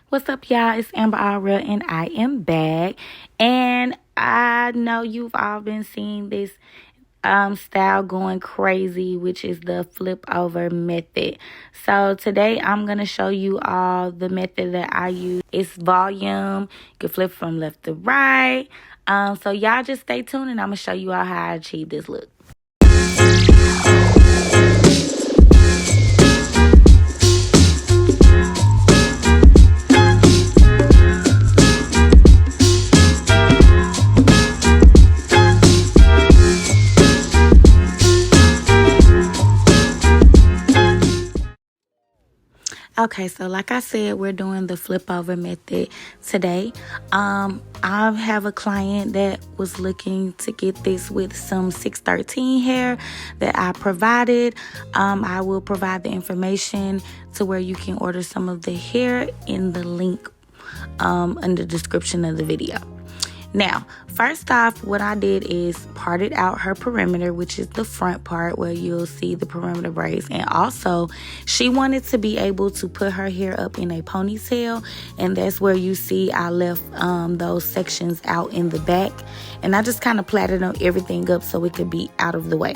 What's up, y'all? It's Amber Aura, and I am back. And I know you've all been seeing this style going crazy, which is the flip over method. So today I'm going to show you all the method that I use. It's volume. You can flip from left to right. So y'all just stay tuned, and I'm going to show you all how I achieve this look. Okay, so like I said, we're doing the flip over method today. I have a client that was looking to get this with some 613 hair that I provided. I will provide the information to where you can order some of the hair in the link in the description of the video. Now, first off, what I did is parted out her perimeter, which is the front part where you'll see the perimeter braids. And also, she wanted to be able to put her hair up in a ponytail. And that's where you see I left those sections out in the back. And I just kind of plaited everything up so it could be out of the way.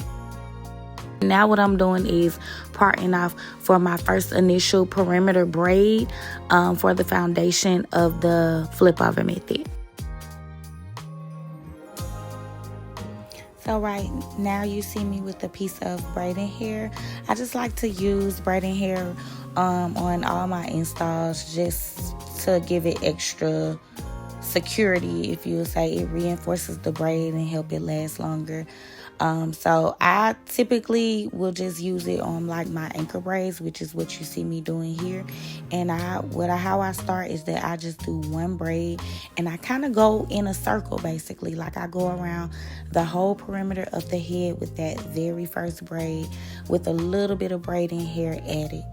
Now what I'm doing is parting off for my first initial perimeter braid for the foundation of the flip over method. So right now you see me with a piece of braiding hair. I just like to use braiding hair on all my installs just to give it extra security, if you would say. It reinforces the braid and help it last longer. So I typically will just use it on like my anchor braids, which is what you see me doing here. And how I start is that I just do one braid and I kind of go in a circle, basically. Like I go around the whole perimeter of the head with that very first braid with a little bit of braiding hair added.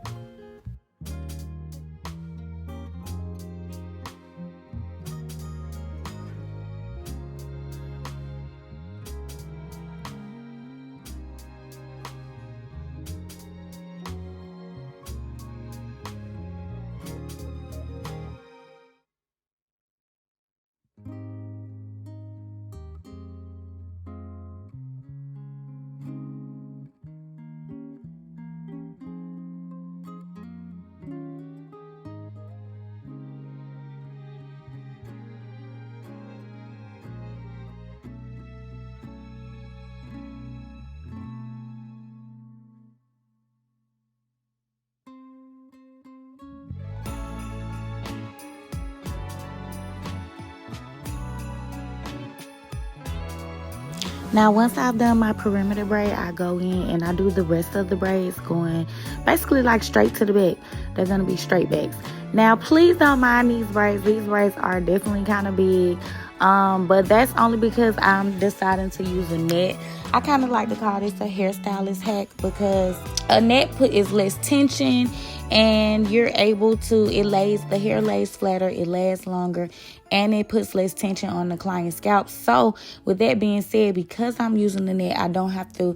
Now, once I've done my perimeter braid, I go in and I do the rest of the braids going basically like straight to the back. They're going to be straight backs. Now, please don't mind these braids. These braids are definitely kind of big. But that's only because I'm deciding to use a net. I kind of like to call this a hairstylist hack because a net is less tension and you're able to, the hair lays flatter, it lasts longer, and it puts less tension on the client's scalp. So with that being said, because I'm using the net, I don't have to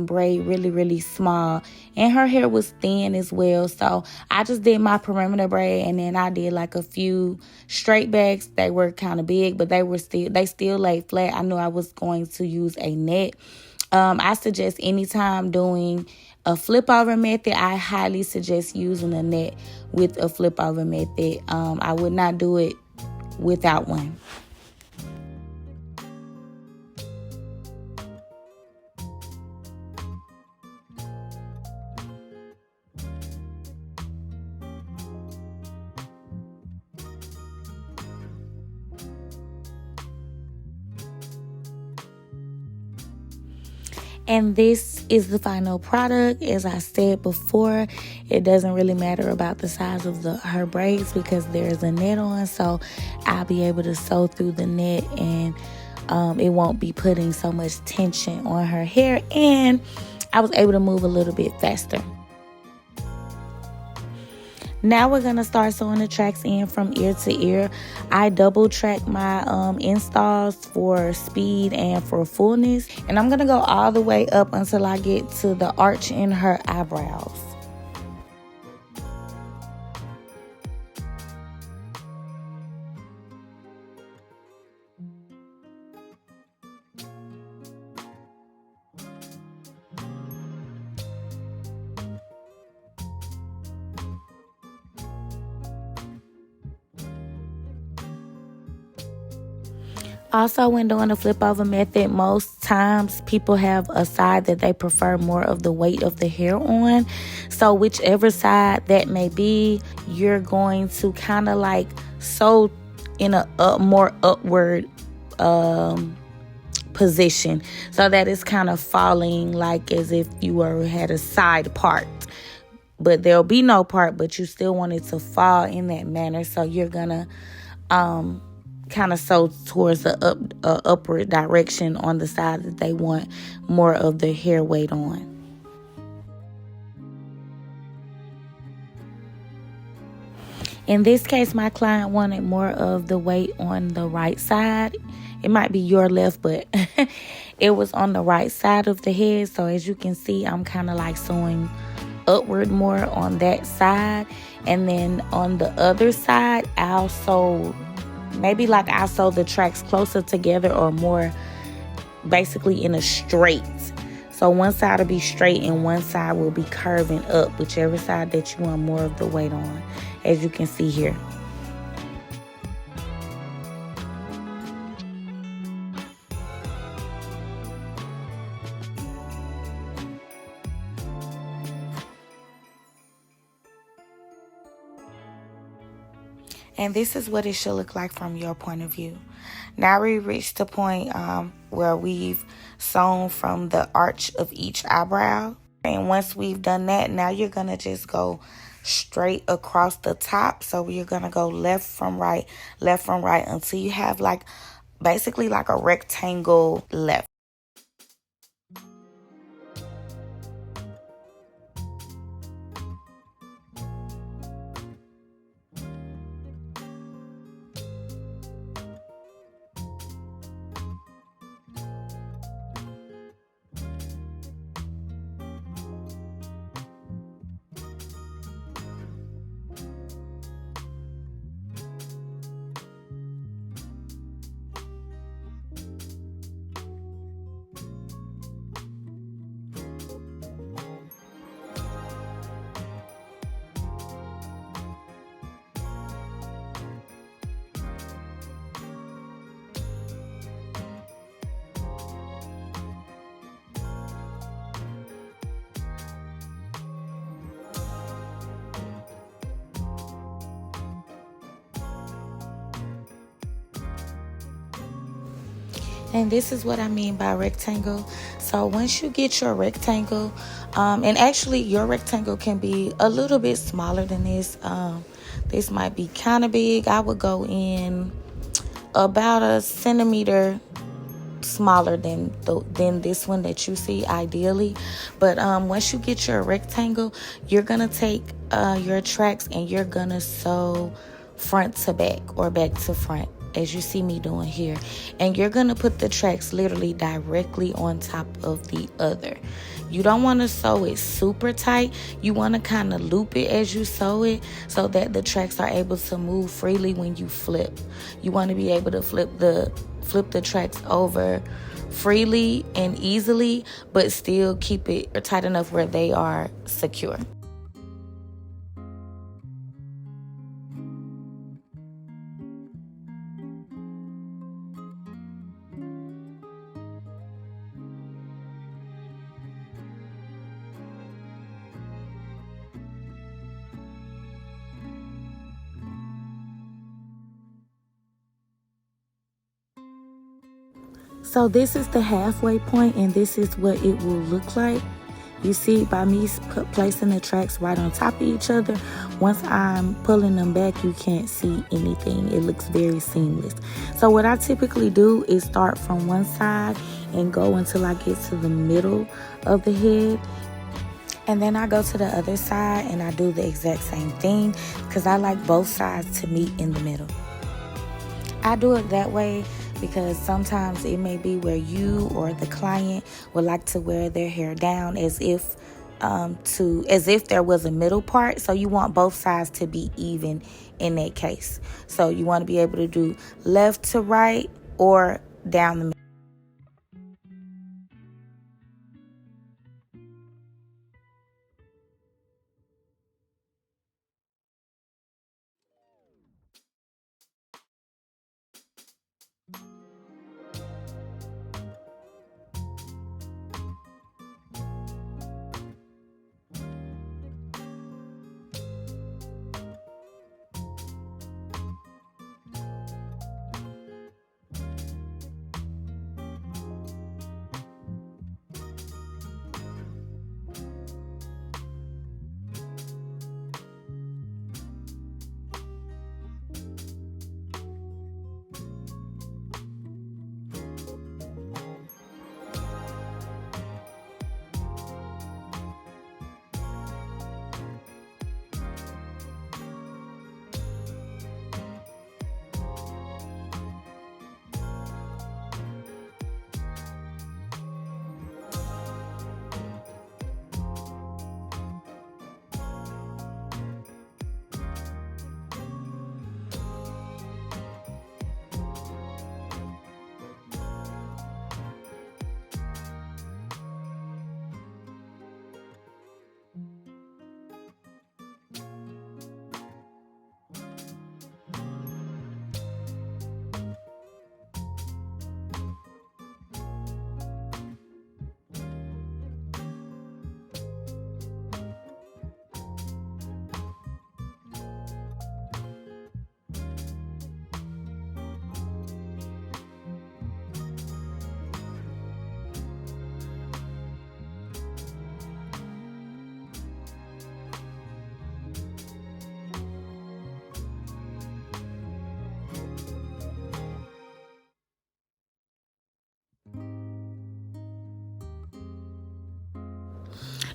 braid really small, and her hair was thin as well. So I just did my perimeter braid, and then I did like a few straight backs. They were kind of big, but they still laid flat. I knew I was going to use a net. I suggest anytime doing a flip over method, I highly suggest using a net with a flip over method. I would not do it without one. And this is the final product. As I said before, it doesn't really matter about the size of her braids because there's a net on. So I'll be able to sew through the net and it won't be putting so much tension on her hair. And I was able to move a little bit faster. Now we're going to start sewing the tracks in from ear to ear. I double track my installs for speed and for fullness. And I'm going to go all the way up until I get to the arch in her eyebrows. Also, when doing the flip over method, most times people have a side that they prefer more of the weight of the hair on. So whichever side that may be, you're going to kind of like sew in a more upward position, so that it's kind of falling like as if you were had a side part, but there'll be no part, but you still want it to fall in that manner. So you're gonna kind of sew towards the upward direction on the side that they want more of the hair weight on. In this case, my client wanted more of the weight on the right side. It might be your left, but it was on the right side of the head. So as you can see, I'm kind of like sewing upward more on that side. And then on the other side, I'll sew the tracks closer together or more basically in a straight. So one side will be straight and one side will be curving up, whichever side that you want more of the weight on, as you can see here. And this is what it should look like from your point of view. Now we reached the point where we've sewn from the arch of each eyebrow. And once we've done that, now you're going to just go straight across the top. So you're going to go left from right until you have like basically like a rectangle left. And this is what I mean by rectangle. So once you get your rectangle, and actually your rectangle can be a little bit smaller than this. This might be kind of big. I would go in about a centimeter smaller than this one that you see ideally. But once you get your rectangle, you're gonna take your tracks and you're gonna sew front to back or back to front, as you see me doing here. And you're gonna put the tracks literally directly on top of the other. You don't want to sew it super tight. You want to kind of loop it as you sew it so that the tracks are able to move freely when you flip. You want to be able to flip the tracks over freely and easily, but still keep it tight enough where they are secure. So this is the halfway point, and this is what it will look like. You see, by me placing the tracks right on top of each other, once I'm pulling them back, you can't see anything. It looks very seamless. So what I typically do is start from one side and go until I get to the middle of the head. And then I go to the other side and I do the exact same thing because I like both sides to meet in the middle. I do it that way because sometimes it may be where you or the client would like to wear their hair down as if there was a middle part. So you want both sides to be even in that case. So you want to be able to do left to right or down the middle.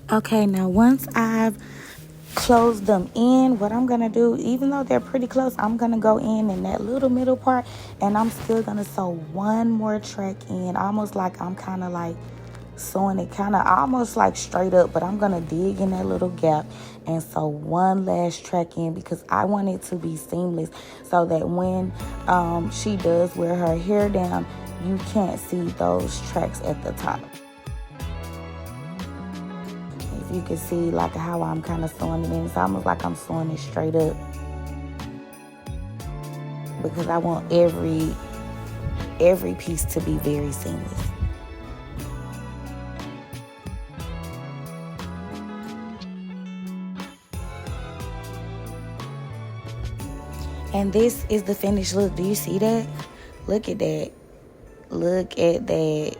Okay, now once I've closed them in, what I'm gonna do, even though they're pretty close, I'm gonna go in that little middle part, and I'm still gonna sew one more track in, almost like I'm kind of like sewing it kind of almost like straight up, but I'm gonna dig in that little gap and sew one last track in, because I want it to be seamless, so that when she does wear her hair down, you can't see those tracks at the top. If you can see like how I'm kind of sewing it in, it's almost like I'm sewing it straight up, because I want every piece to be very seamless. And this is the finished look. Do you see that? Look at that. Look at that.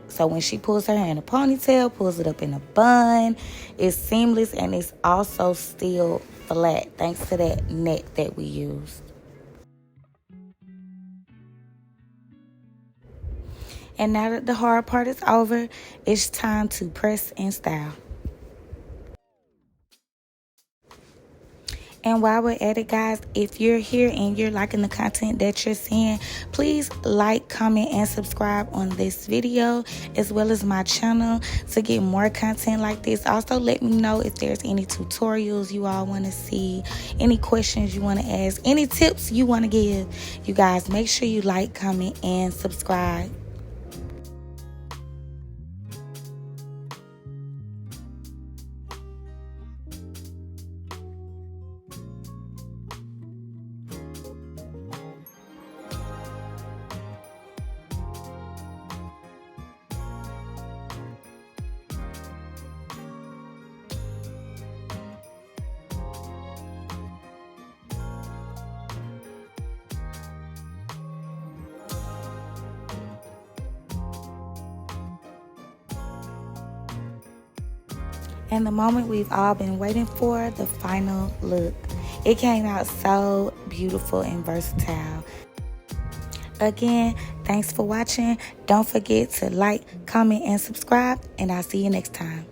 So when she pulls her hair in a ponytail, pulls it up in a bun, it's seamless, and it's also still flat thanks to that net that we used. And now that the hard part is over, it's time to press and style. And while we're at it, guys, if you're here and you're liking the content that you're seeing, please like, comment, and subscribe on this video, as well as my channel, to get more content like this. Also, let me know if there's any tutorials you all want to see, any questions you want to ask, any tips you want to give. You guys, make sure you like, comment, and subscribe. And the moment we've all been waiting for, the final look. It came out so beautiful and versatile. Again, thanks for watching. Don't forget to like, comment, and subscribe, and I'll see you next time.